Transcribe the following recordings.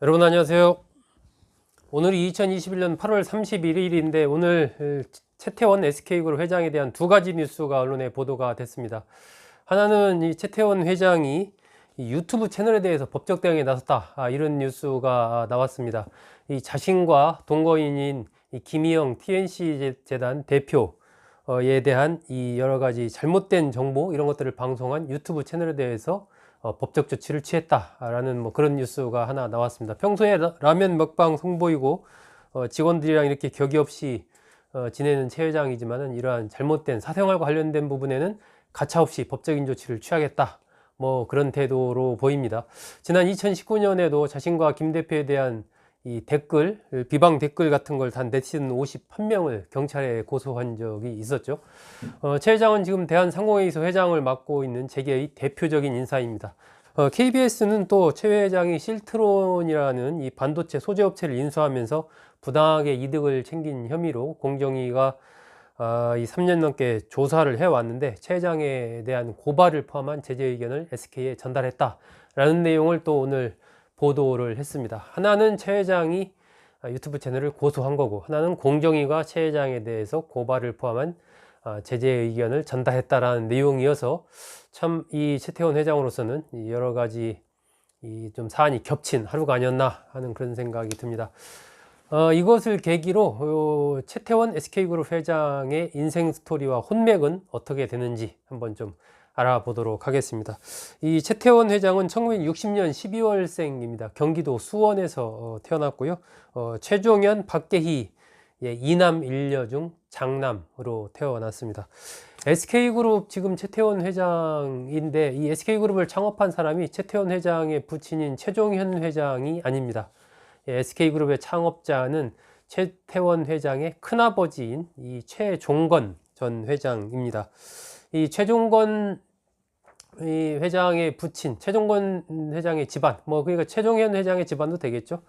여러분 안녕하세요. 오늘이 2021년 8월 31일인데 오늘 채태원 SK그룹 회장에 대한 두 가지 뉴스가 언론에 보도가 됐습니다. 하나는 이 채태원 회장이 이 유튜브 채널에 대해서 법적 대응에 나섰다, 이런 뉴스가 나왔습니다. 이 자신과 동거인인 이 김희영 TNC 재단 대표에 대한 이 여러 가지 잘못된 정보 이런 것들을 방송한 유튜브 채널에 대해서 법적 조치를 취했다라는 그런 뉴스가 하나 나왔습니다. 평소에 라면 먹방 선보이고 직원들이랑 이렇게 격의 없이 지내는 최 회장이지만은 이러한 잘못된 사생활과 관련된 부분에는 가차없이 법적인 조치를 취하겠다, 그런 태도로 보입니다. 지난 2019년에도 자신과 김 대표에 대한 이 댓글, 비방 댓글 같은 걸 단 네티즌 51명을 경찰에 고소한 적이 있었죠. 최 회장은 지금 대한상공회의소 회장을 맡고 있는 재계의 대표적인 인사입니다. KBS는 또 최 회장이 실트론이라는 이 반도체 소재 업체를 인수하면서 부당하게 이득을 챙긴 혐의로 공정위가 이 3년 넘게 조사를 해왔는데 최 회장에 대한 고발을 포함한 제재 의견을 SK에 전달했다라는 내용을 또 오늘 보도를 했습니다. 하나는 최 회장이 유튜브 채널을 고소한 거고, 하나는 공정위가 최 회장에 대해서 고발을 포함한 제재 의견을 전달했다라는 내용이어서 참 이 채태원 회장으로서는 여러 가지 좀 사안이 겹친 하루가 아니었나 하는 그런 생각이 듭니다. 이것을 계기로 채태원 SK그룹 회장의 인생 스토리와 혼맥은 어떻게 되는지 한번 좀 알아보도록 하겠습니다. 이 채태원 회장은 1960년 12월생입니다. 경기도 수원에서 태어났고요. 최종현, 박계희, 이남 일녀 중 장남으로 태어났습니다. SK그룹 지금 채태원 회장인데, 이 SK그룹을 창업한 사람이 채태원 회장의 부친인 최종현 회장이 아닙니다. SK그룹의 창업자는 채태원 회장의 큰아버지인 이 최종건 전 회장입니다. 이 최종건 이 회장의 부친, 최종건 회장의 집안, 그러니까 최종현 회장의 집안도 되겠죠.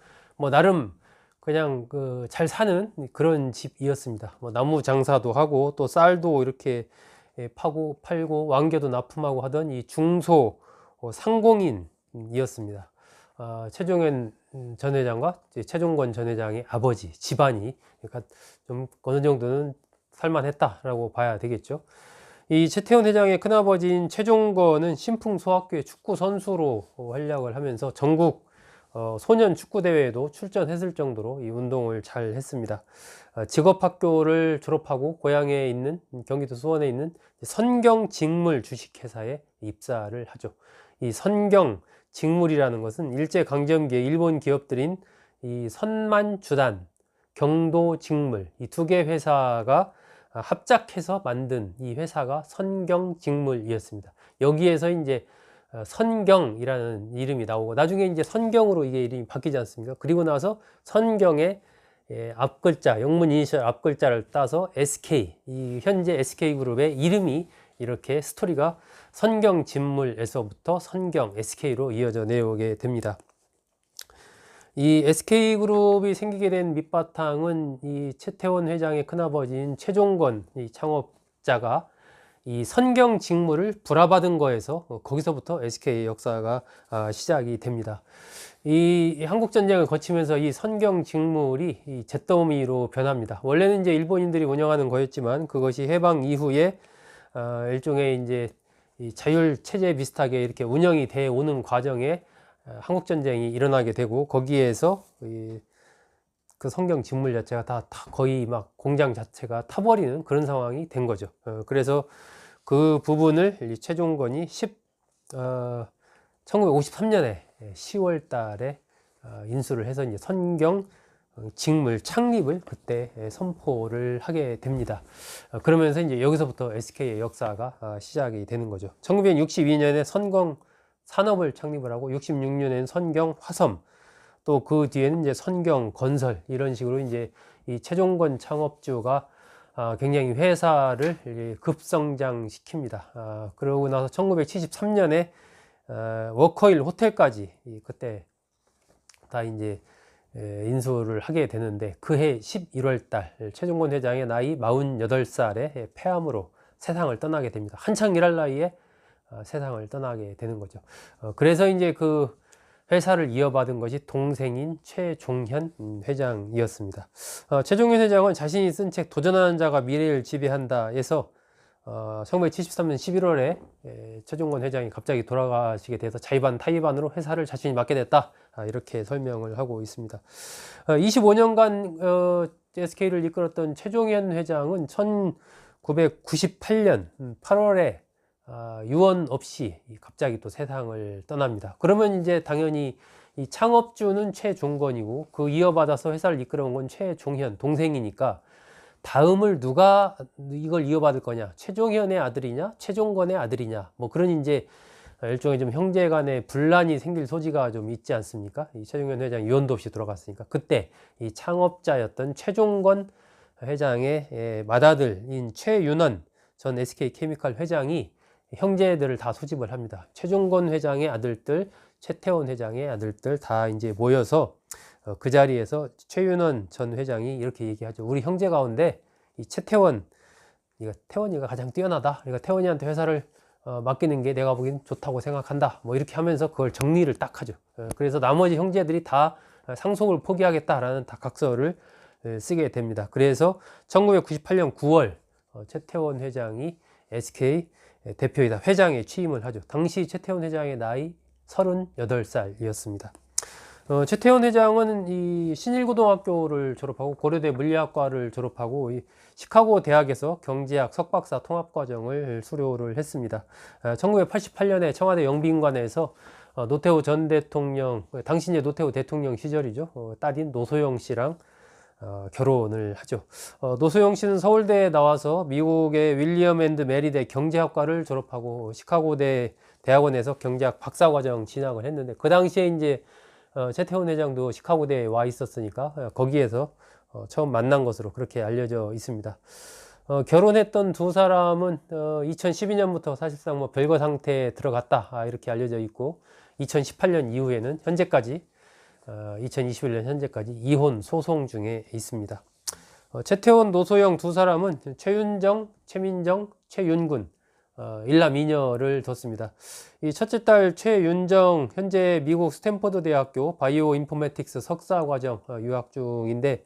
나름 그냥 잘 사는 그런 집이었습니다. 나무 장사도 하고 또 쌀도 이렇게 파고 팔고 왕겨도 납품하고 하던 이 중소 상공인이었습니다. 최종현 전 회장과 최종건 전 회장의 아버지 집안이, 그러니까 좀 어느 정도는 살만했다라고 봐야 되겠죠. 이 채태원 회장의 큰아버지인 최종건은 신풍소학교의 축구 선수로 활약을 하면서 전국 소년 축구 대회에도 출전했을 정도로 이 운동을 잘 했습니다. 직업학교를 졸업하고 고향에 있는 경기도 수원에 있는 선경직물 주식회사에 입사를 하죠. 이 선경직물이라는 것은 일제강점기에 일본 기업들인 이 선만주단, 경도직물 이 두 개 회사가 합작해서 만든 이 회사가 선경직물이었습니다. 여기에서 이제 선경이라는 이름이 나오고, 나중에 이제 선경으로 이게 이름이 바뀌지 않습니까? 그리고 나서 선경의 앞글자, 영문 이니셜 앞글자를 따서 SK, 이 현재 SK그룹의 이름이 이렇게 스토리가 선경직물에서부터 선경 SK로 이어져 내려오게 됩니다. 이 SK그룹이 생기게 된 밑바탕은 이 채태원 회장의 큰아버지인 최종건 이 창업자가 이 선경직물을 불화받은 거에서 거기서부터 SK 역사가 시작이 됩니다. 이 한국전쟁을 거치면서 이 선경직물이 이 잿더미로 변합니다. 원래는 이제 일본인들이 운영하는 거였지만 그것이 해방 이후에 일종의 이제 이 자율체제 비슷하게 이렇게 운영이 돼 오는 과정에 한국전쟁이 일어나게 되고, 거기에서 그 성경직물 자체가 다 거의 막 공장 자체가 타버리는 그런 상황이 된 거죠. 그래서 그 부분을 최종건이 1953년에 10월 달에 인수를 해서 이제 선경직물 창립을 그때 선포를 하게 됩니다. 그러면서 이제 여기서부터 SK의 역사가 시작이 되는 거죠. 1962년에 선경 산업을 창립을 하고 66년에는 선경 화섬, 또 그 뒤에는 이제 선경 건설, 이런 식으로 이제 이 최종건 창업주가 굉장히 회사를 급성장시킵니다. 그러고 나서 1973년에 워커힐 호텔까지 그때 다 이제 인수를 하게 되는데, 그해 11월 달 최종건 회장의 나이 48살에 폐암으로 세상을 떠나게 됩니다. 한창 일할 나이에 세상을 떠나게 되는 거죠. 그래서 이제 그 회사를 이어받은 것이 동생인 최종현 회장이었습니다. 최종현 회장은 자신이 쓴 책 도전하는 자가 미래를 지배한다 에서 1973년 11월에 최종건 회장이 갑자기 돌아가시게 돼서 자의반 타의반으로 회사를 자신이 맡게 됐다, 이렇게 설명을 하고 있습니다. 25년간 SK를 이끌었던 최종현 회장은 1998년 8월에 유언 없이 갑자기 또 세상을 떠납니다. 그러면 이제 당연히 이 창업주는 최종건이고 그 이어받아서 회사를 이끌어온 건 최종현 동생이니까 다음을 누가 이걸 이어받을 거냐, 최종현의 아들이냐 최종건의 아들이냐, 뭐 그런 이제 일종의 좀 형제 간의 분란이 생길 소지가 좀 있지 않습니까? 이 최종현 회장 유언도 없이 돌아갔으니까 그때 이 창업자였던 최종건 회장의 맏아들인 최윤원 전 SK케미칼 회장이 형제들을 다 소집을 합니다. 최종건 회장의 아들들, 최태원 회장의 아들들 다 이제 모여서 그 자리에서 최윤원 전 회장이 이렇게 얘기하죠. 우리 형제 가운데 이 최태원, 태원이가 가장 뛰어나다. 그러니까 태원이한테 회사를 맡기는 게 내가 보기엔 좋다고 생각한다. 뭐 이렇게 하면서 그걸 정리를 딱 하죠. 그래서 나머지 형제들이 다 상속을 포기하겠다라는 다 각서를 쓰게 됩니다. 그래서 1998년 9월 최태원 회장이 SK 대표이다 회장에 취임을 하죠. 당시 최태원 회장의 나이 38살이었습니다. 최태원 회장은 이 신일고등학교를 졸업하고 고려대 물리학과를 졸업하고 이 시카고 대학에서 경제학 석박사 통합과정을 수료를 했습니다. 1988년에 청와대 영빈관에서 노태우 전 대통령, 당시 이제 노태우 대통령 시절이죠. 딸인 노소영 씨랑 결혼을 하죠. 노소영 씨는 서울대에 나와서 미국의 윌리엄 앤드 메리대 경제학과를 졸업하고 시카고대 대학원에서 경제학 박사과정 진학을 했는데 그 당시에 이제 최태원 회장도 시카고대에 와 있었으니까 거기에서 처음 만난 것으로 그렇게 알려져 있습니다. 결혼했던 두 사람은 2012년부터 사실상 뭐 별거 상태에 들어갔다, 이렇게 알려져 있고 2018년 이후에는 현재까지 2021년 현재까지 이혼 소송 중에 있습니다. 최태원, 노소영 두 사람은 최윤정, 최민정, 최윤군 일남 이녀를 뒀습니다. 이 첫째 딸 최윤정 현재 미국 스탠퍼드 대학교 바이오 인포메틱스 석사과정 유학 중인데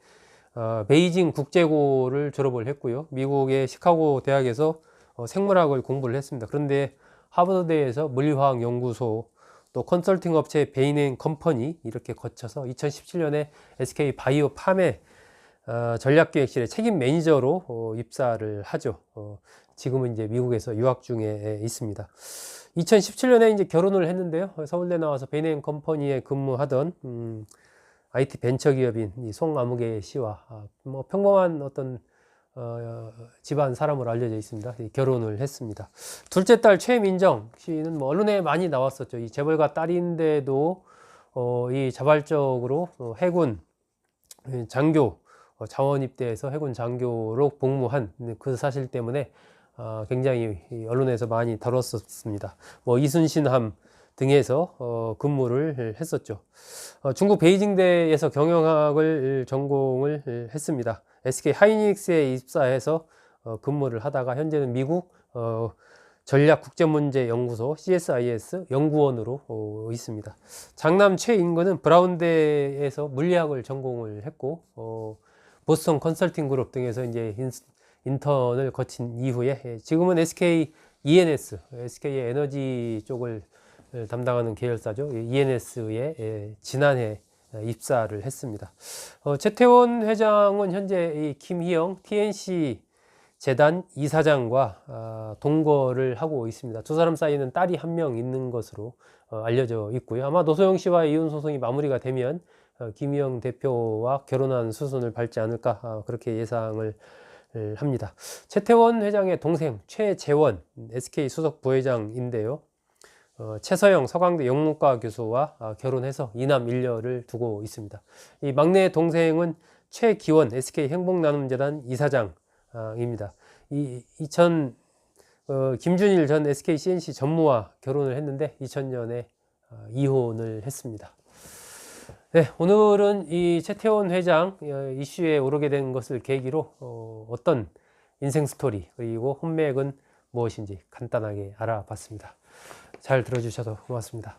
베이징 국제고를 졸업을 했고요. 미국의 시카고 대학에서 생물학을 공부를 했습니다. 그런데 하버드대에서 물리화학 연구소 또 컨설팅 업체 베인앤컴퍼니 이렇게 거쳐서 2017년에 SK 바이오 팜의 전략기획실의 책임 매니저로 입사를 하죠. 지금은 이제 미국에서 유학 중에 있습니다. 2017년에 이제 결혼을 했는데요. 서울대 나와서 베인앤컴퍼니에 근무하던 IT 벤처기업인 이 송아무개 씨와 뭐 평범한 어떤 집안 사람으로 알려져 있습니다. 결혼을 했습니다. 둘째 딸 최민정 씨는 뭐 언론에 많이 나왔었죠. 이 재벌가 딸인데도 이 자발적으로 해군 장교 자원 입대해서 해군 장교로 복무한 그 사실 때문에 굉장히 언론에서 많이 다뤘었습니다. 뭐 이순신함 등에서 근무를 했었죠. 중국 베이징대에서 경영학을 전공을 했습니다. SK 하이닉스에 입사해서 근무를 하다가 현재는 미국 전략국제문제연구소 CSIS 연구원으로 있습니다. 장남 최인근은 브라운대에서 물리학을 전공을 했고 보스턴 컨설팅 그룹 등에서 이제 인턴을 거친 이후에 지금은 SK ENS, SK의 에너지 쪽을 담당하는 계열사죠. ENS에 지난해 입사를 했습니다. 최태원 회장은 현재 이 김희영 TNC 재단 이사장과 동거를 하고 있습니다. 두 사람 사이에는 딸이 한 명 있는 것으로 알려져 있고요. 아마 노소영 씨와의 이혼 소송이 마무리가 되면 김희영 대표와 결혼한 수순을 밟지 않을까, 그렇게 예상을 합니다. 최태원 회장의 동생 최재원 SK 수석 부회장인데요. 최서영 서강대 영문과 교수와 결혼해서 이남 일녀를 두고 있습니다. 이 막내 동생은 최기원 SK 행복나눔재단 이사장입니다. 김준일 전 SK CNC 전무와 결혼을 했는데 2000년에 이혼을 했습니다. 네, 오늘은 이 최태원 회장 이슈에 오르게 된 것을 계기로 어떤 인생 스토리 그리고 혼맥은 무엇인지 간단하게 알아봤습니다. 잘 들어주셔서 고맙습니다.